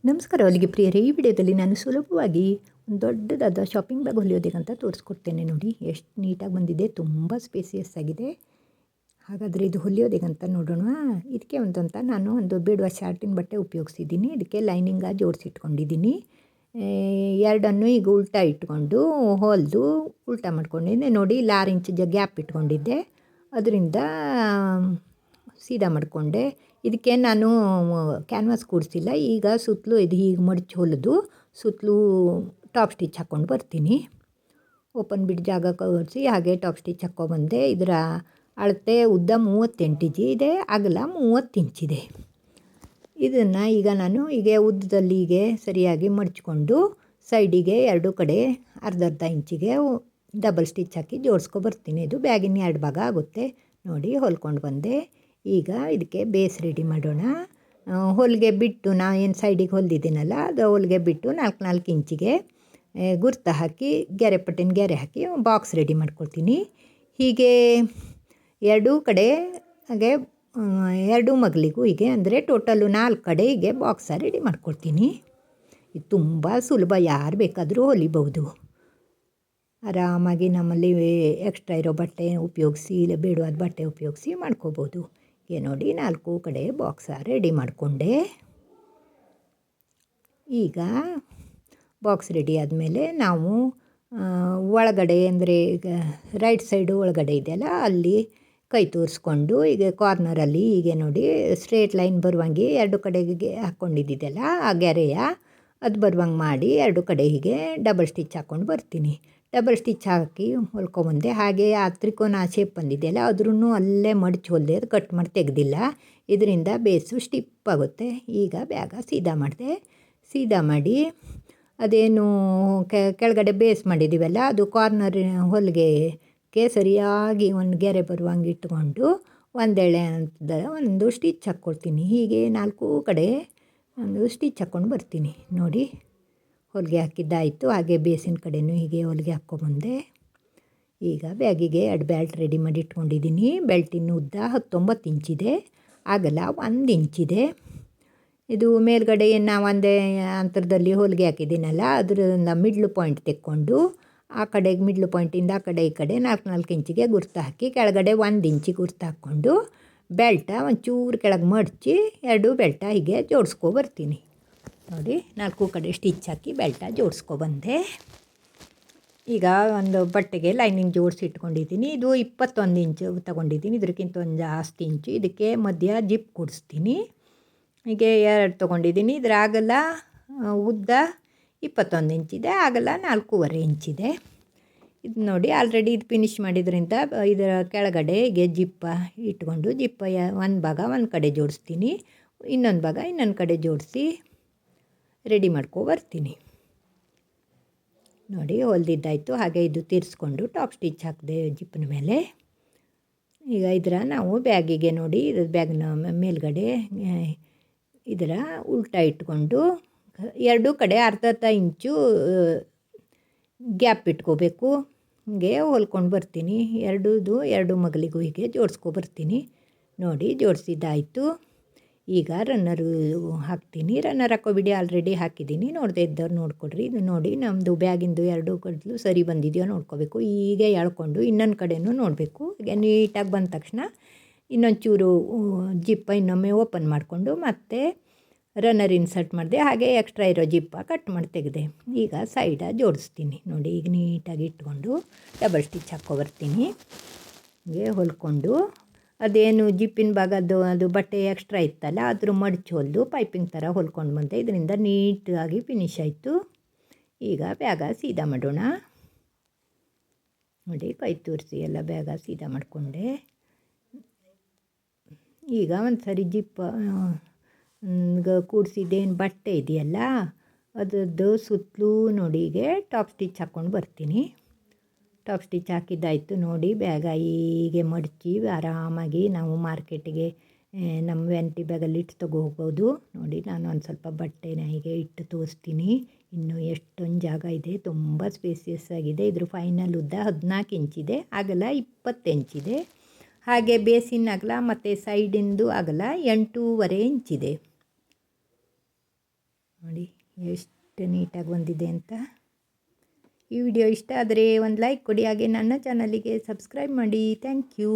ನಮಸ್ಕಾರ ಹೊಲಿಗೆ ಪ್ರಿಯರೇ. ಈ ವಿಡಿಯೋದಲ್ಲಿ ನಾನು ಸುಲಭವಾಗಿ ಒಂದು ದೊಡ್ಡದಾದ ಶಾಪಿಂಗ್ ಬ್ಯಾಗ್ ಹೊಲಿಯೋದಕ್ಕಂತ ತೋರಿಸ್ಕೊಡ್ತೇನೆ. ನೋಡಿ ಎಷ್ಟು ನೀಟಾಗಿ ಬಂದಿದೆ, ತುಂಬ ಸ್ಪೇಸಿಯಸ್ ಆಗಿದೆ. ಹಾಗಾದರೆ ಇದು ಹೊಲಿಯೋದಕ್ಕಂತ ನೋಡೋಣ. ಇದಕ್ಕೆ ಅಂತ ನಾನು ಒಂದು ಬೇಡುವ ಶಾರ್ಟಿನ ಬಟ್ಟೆ ಉಪಯೋಗಿಸಿದ್ದೀನಿ. ಇದಕ್ಕೆ ಲೈನಿಂಗ ಜೋಡಿಸಿಟ್ಕೊಂಡಿದ್ದೀನಿ. ಎರಡನ್ನು ಈಗ ಉಲ್ಟಾ ಇಟ್ಕೊಂಡು ಹೊಲಿದು ಉಲ್ಟಾ ಮಾಡ್ಕೊಂಡಿದ್ದೆ. ನೋಡಿ 6 ಇಂಚ್ ಗ್ಯಾಪ್ ಇಟ್ಕೊಂಡಿದ್ದೆ, ಅದರಿಂದ ಸೀದಾ ಮಾಡಿಕೊಂಡೆ. ಇದಕ್ಕೆ ನಾನು ಕ್ಯಾನ್ವಾಸ್ ಕೂಡಿಸಿಲ್ಲ. ಈಗ ಸುತ್ತಲೂ ಇದು ಹೀಗೆ ಮಡಚಿ ಹೊಲಿದು ಸುತ್ತಲೂ ಟಾಪ್ ಸ್ಟಿಚ್ ಹಾಕ್ಕೊಂಡು ಬರ್ತೀನಿ. ಓಪನ್ ಬಿಟ್ಟು ಜಾಗ ಕಳಿಸಿ ಹಾಗೆ ಟಾಪ್ ಸ್ಟಿಚ್ ಹಾಕ್ಕೊಬಂದೆ. ಇದರ ಅಳತೆ ಉದ್ದ 38 ಇದೆ, ಅಗಲ 30 ಇಂಚಿದೆ. ಇದನ್ನು ಈಗ ನಾನು ಉದ್ದದಲ್ಲಿ ಸರಿಯಾಗಿ ಮಡಚಿಕೊಂಡು ಸೈಡಿಗೆ ಎರಡು ಕಡೆ ಅರ್ಧ ಇಂಚಿಗೆ ಡಬಲ್ ಸ್ಟಿಚ್ ಹಾಕಿ ಜೋಡಿಸ್ಕೊಬರ್ತೀನಿ. ಇದು ಬ್ಯಾಗಿನ 2 ಭಾಗ ಆಗುತ್ತೆ. ನೋಡಿ ಹೊಲ್ಕೊಂಡು ಬಂದೆ. ಈಗ ಇದಕ್ಕೆ ಬೇಸ್ ರೆಡಿ ಮಾಡೋಣ. ಹೊಲಿಗೆ ಬಿಟ್ಟು ಏನು ಸೈಡಿಗೆ ಹೊಲಿದಿದ್ದೀನಲ್ಲ, ಅದು ಹೊಲಿಗೆ ಬಿಟ್ಟು 4 ಇಂಚಿಗೆ ಗುರ್ತು ಹಾಕಿ ಪಟ್ಟಿನ ಗೆರೆ ಹಾಕಿ ಬಾಕ್ಸ್ ರೆಡಿ ಮಾಡ್ಕೊಳ್ತೀನಿ. ಹೀಗೆ ಎರಡೂ ಕಡೆ ಹಾಗೆ ಎರಡೂ ಮಗಲಿಗೂ ಅಂದರೆ ಟೋಟಲು 4 ಕಡೆ ಬಾಕ್ಸ ರೆಡಿ ಮಾಡ್ಕೊಳ್ತೀನಿ. ಇದು ತುಂಬ ಸುಲಭ, ಯಾರು ಬೇಕಾದರೂ ಹೊಲಿಬಹುದು. ಆರಾಮಾಗಿ ನಮ್ಮಲ್ಲಿ ಎಕ್ಸ್ಟ್ರಾ ಇರೋ ಬಟ್ಟೆ ಉಪಯೋಗಿಸಿ ಇಲ್ಲ ಬೇಡವಾದ ಬಟ್ಟೆ ಉಪಯೋಗಿಸಿ ಮಾಡ್ಕೋಬೋದು. ನೋಡಿ 4 ಕಡೆ ಬಾಕ್ಸ ರೆಡಿ ಮಾಡಿಕೊಂಡೆ. ಈಗ ಬಾಕ್ಸ್ ರೆಡಿ ಆದಮೇಲೆ ನಾವು ಒಳಗಡೆ ಈಗ ರೈಟ್ ಸೈಡು ಒಳಗಡೆ ಇದೆಯಲ್ಲ, ಅಲ್ಲಿ ಕೈ ತೋರಿಸ್ಕೊಂಡು ಕಾರ್ನರಲ್ಲಿ ನೋಡಿ ಸ್ಟ್ರೇಟ್ ಲೈನ್ ಬರುವಂಗೆ 2 ಕಡೆಗೆ ಹಾಕ್ಕೊಂಡಿದ್ದಿದ್ದೆಲ್ಲ ಆ ಗೆರೆಯ ಅದು ಬರುವಂಗೆ ಮಾಡಿ 2 ಕಡೆ ಡಬಲ್ ಸ್ಟಿಚ್ ಹಾಕ್ಕೊಂಡು ಬರ್ತೀನಿ. ಡಬಲ್ ಸ್ಟಿಚ್ ಹಾಕಿ ಹೊಲ್ಕೊಬಂದೆ. ಹಾಗೆ ಆ ತ್ರಿಕೋನ ಶೇಪ್ ಬಂದಿದೆಯಲ್ಲ, ಅದ್ರೂ ಅಲ್ಲೇ ಮಡಚಿ ಹೊಲಿದೆ, ಅದು ಕಟ್ ಮಾಡಿ ತೆಗೆದಿಲ್ಲ. ಇದರಿಂದ ಬೇಸು ಸ್ಟಿಪ್ ಆಗುತ್ತೆ. ಈಗ ಬ್ಯಾಗ ಸೀದಾ ಮಾಡಿದೆ. ಸೀದಾ ಮಾಡಿ ಅದೇನು ಕೆಳಗಡೆ ಬೇಸ್ ಮಾಡಿದ್ದೀವಲ್ಲ, ಅದು ಕಾರ್ನರ್ ಹೊಲಿಗೆಗೆ ಸರಿಯಾಗಿ ಒಂದು ಗೆರೆ ಬರುವಂಗೆ ಇಟ್ಕೊಂಡು ಒಂದೆಳೆ ಅಂತ ಒಂದು ಸ್ಟಿಚ್ ಹಾಕ್ಕೊಳ್ತೀನಿ. ಹೀಗೆ 4 ಕಡೆ ಒಂದು ಸ್ಟಿಚ್ ಹಾಕ್ಕೊಂಡು ಬರ್ತೀನಿ. ನೋಡಿ ಹೊಲಿಗೆ ಹಾಕಿದ್ದಾಯಿತು. ಹಾಗೆ ಬೇಸಿನ ಕಡೆಯೂ ಹೊಲಿಗೆ ಹಾಕ್ಕೊಬಂದೆ. ಈಗ ಬ್ಯಾಗಿಗೆ 2 ಬೆಲ್ಟ್ ರೆಡಿ ಮಾಡಿ ಇಟ್ಕೊಂಡಿದ್ದೀನಿ. ಬೆಲ್ಟಿನ ಉದ್ದ 19 ಇಂಚಿದೆ, ಅಗಲ 1 ಇಂಚಿದೆ. ಇದು ಮೇಲ್ಗಡೆ ನಾವು ಒಂದೇ ಅಂತರದಲ್ಲಿ ಹೊಲಿಗೆ ಹಾಕಿದ್ದೀನಲ್ಲ, ಅದರಿಂದ ಮಿಡ್ಲ್ ಪಾಯಿಂಟ್ ತೆಕ್ಕೊಂಡು ಆ ಕಡೆಗೆ ಮಿಡ್ಲ್ ಪಾಯಿಂಟಿಂದ ಆ ಕಡೆ ಈ ಕಡೆ 4 ಇಂಚಿಗೆ ಗುರ್ತು ಹಾಕಿ ಕೆಳಗಡೆ 1 ಇಂಚಿ ಗುರ್ತು ಹಾಕ್ಕೊಂಡು ಬೆಲ್ಟ ಒಂಚೂರು ಕೆಳಗೆ ಮಡಚಿ 2 ಬೆಲ್ಟ ಜೋಡಿಸ್ಕೊಬರ್ತೀನಿ. ನೋಡಿ 4 ಕಡೆ ಸ್ಟಿಚ್ ಹಾಕಿ ಬೆಲ್ಟ ಜೋಡಿಸ್ಕೊಬಂದೆ. ಈಗ ಒಂದು ಬಟ್ಟೆಗೆ ಲೈನಿಂಗ್ ಜೋಡಿಸಿ ಇಟ್ಕೊಂಡಿದ್ದೀನಿ. ಇದು 21 ಇಂಚು ತೊಗೊಂಡಿದ್ದೀನಿ, ಇದಕ್ಕಿಂತ ಒಂದು ಜಾಸ್ತಿ ಇಂಚು. ಇದಕ್ಕೆ ಮಧ್ಯ ಜಿಪ್ ಕೊಡಿಸ್ತೀನಿ. 2 ತೊಗೊಂಡಿದ್ದೀನಿ. ಇದರ ಅಗಲ ಉದ್ದ 21 ಇಂಚಿದೆ, ಅಗಲ 4.5 ಇಂಚಿದೆ. ಇದು ನೋಡಿ ಆಲ್ರೆಡಿ ಇದು ಫಿನಿಶ್ ಮಾಡಿದ್ರಿಂದ ಇದರ ಕೆಳಗಡೆ ಜಿಪ್ಪ ಇಟ್ಕೊಂಡು ಒಂದು ಭಾಗ ಒಂದು ಕಡೆ ಜೋಡಿಸ್ತೀನಿ, ಇನ್ನೊಂದು ಭಾಗ ಇನ್ನೊಂದು ಕಡೆ ಜೋಡಿಸಿ ರೆಡಿ ಬರ್ತೀನಿ. ನೋಡಿ ಹೊಲಿದಿದ್ದಾಯಿತು. ಹಾಗೆ ಇದು ತಿರ್ಸ್ಕೊಂಡು ಟಾಪ್ ಸ್ಟಿಚ್ ಹಾಕಿದೆ ಜಿಪ್ಪಿನ ಮೇಲೆ. ಈಗ ನಾವು ಬ್ಯಾಗಿಗೆ ನೋಡಿ ಇದು ಬ್ಯಾಗ್ನ ಮೇಲ್ಗಡೆ ಇದರ ಉಲ್ಟಾ ಇಟ್ಕೊಂಡು 2 ಕಡೆ ಅರ್ಧ ಇಂಚು ಗ್ಯಾಪ್ ಇಟ್ಕೋಬೇಕು. ಹೊಲ್ಕೊಂಡು ಬರ್ತೀನಿ. 2 ಮಗಲಿಗೂ ಜೋಡಿಸ್ಕೊಬರ್ತೀನಿ. ನೋಡಿ ಜೋಡಿಸಿದ್ದಾಯಿತು. ಈಗ ರನ್ನರು ಹಾಕ್ತೀನಿ. ರನ್ನರ್ ಹಾಕೋಬಿಡಿ, ಆಲ್ರೆಡಿ ಹಾಕಿದ್ದೀನಿ. ನೋಡದೆ ಇದ್ದವ್ರು ನೋಡ್ಕೊಡ್ರಿ. ಇದು ನೋಡಿ ನಮ್ಮದು ಬ್ಯಾಗಿಂದು 2 ಕಡೆಲೂ ಸರಿ ಬಂದಿದೆಯೋ ನೋಡ್ಕೋಬೇಕು. ಎಳ್ಕೊಂಡು ಇನ್ನೊಂದು ಕಡೆಯೂ ನೋಡಬೇಕು. ನೀಟಾಗಿ ಬಂದ ತಕ್ಷಣ ಇನ್ನೊಂದು ಚೂರು ಜಿಪ್ಪ ಇನ್ನೊಮ್ಮೆ ಓಪನ್ ಮಾಡಿಕೊಂಡು ಮತ್ತೆ ರನ್ನರ್ ಇನ್ಸರ್ಟ್ ಮಾಡಿದೆ. ಹಾಗೆ ಎಕ್ಸ್ಟ್ರಾ ಇರೋ ಜಿಪ್ಪ ಕಟ್ ಮಾಡಿ ತೆಗೆದೆ. ಈಗ ಸೈಡ ಜೋಡಿಸ್ತೀನಿ. ನೋಡಿ ಈಗ ನೀಟಾಗಿ ಇಟ್ಕೊಂಡು ಡಬಲ್ ಸ್ಟಿಚ್ ಹಾಕ್ಕೊಬರ್ತೀನಿ. ಹೊಲ್ಕೊಂಡು ಅದೇನು ಜಿಪ್ಪಿನ ಭಾಗ ಅದು ಬಟ್ಟೆ ಎಕ್ಸ್ಟ್ರಾ ಇತ್ತಲ್ಲ, ಅದ್ರ ಮಡಚಿ ಹೊಲಿದು ಪೈಪಿಂಗ್ ಥರ ಹೊಲ್ಕೊಂಡು ಬಂದೆ. ಇದರಿಂದ ನೀಟಾಗಿ ಫಿನಿಶ್ ಆಯಿತು. ಈಗ ಬ್ಯಾಗ ಸೀದಾ ಮಾಡೋಣ. ನೋಡಿ ಕೈ ತೋರಿಸಿ ಎಲ್ಲ ಬ್ಯಾಗ ಸೀದಾ ಮಾಡಿಕೊಂಡೆ. ಈಗ ಒಂದು ಸರಿ ಜಿಪ್ಪ ಕೂಡಿಸಿದ್ದೇನು ಬಟ್ಟೆ ಇದೆಯಲ್ಲ, ಅದರದ್ದು ಸುತ್ತಲೂ ನೋಡಿ ಟಾಪ್ ಸ್ಟಿಚ್ ಹಾಕ್ಕೊಂಡು ಬರ್ತೀನಿ. ಟಾಪ್ ಸ್ಟಿಚ್ ಹಾಕಿದ್ದಾಯಿತು. ನೋಡಿ ಬ್ಯಾಗ ಮಡಚಿ ಆರಾಮಾಗಿ ನಾವು ಮಾರ್ಕೆಟಿಗೆ ನಮ್ಮ ವ್ಯಾನಿಟಿ ಬ್ಯಾಗಲ್ಲಿ ಇಟ್ಟು ಹೋಗ್ಬೋದು. ನೋಡಿ ನಾನು ಒಂದು ಸ್ವಲ್ಪ ಬಟ್ಟೆನ ಇಟ್ಟು ತೋರಿಸ್ತೀನಿ. ಇನ್ನೂ ಎಷ್ಟೊಂದು ಜಾಗ ಇದೆ, ತುಂಬ ಸ್ಪೇಸಿಯಸ್ ಆಗಿದೆ. ಇದ್ರ ಫೈನಲ್ ಉದ್ದ 14 ಇಂಚಿದೆ, ಅಗಲ 20 ಇಂಚಿದೆ. ಹಾಗೆ ಬೇಸಿನ ಅಗಲ ಮತ್ತು ಸೈಡಿಂದು ಅಗಲ 8.5 ಇಂಚಿದೆ. ನೋಡಿ ಎಷ್ಟು ನೀಟಾಗಿ ಬಂದಿದೆ ಅಂತ. ಈ ವಿಡಿಯೋ ಇಷ್ಟ ಆದರೆ ಒಂದು ಲೈಕ್ ಕೊಡಿ, ಹಾಗೆ ನನ್ನ ಚಾನಲಿಗೆ ಸಬ್ಸ್ಕ್ರೈಬ್ ಮಾಡಿ. Thank you.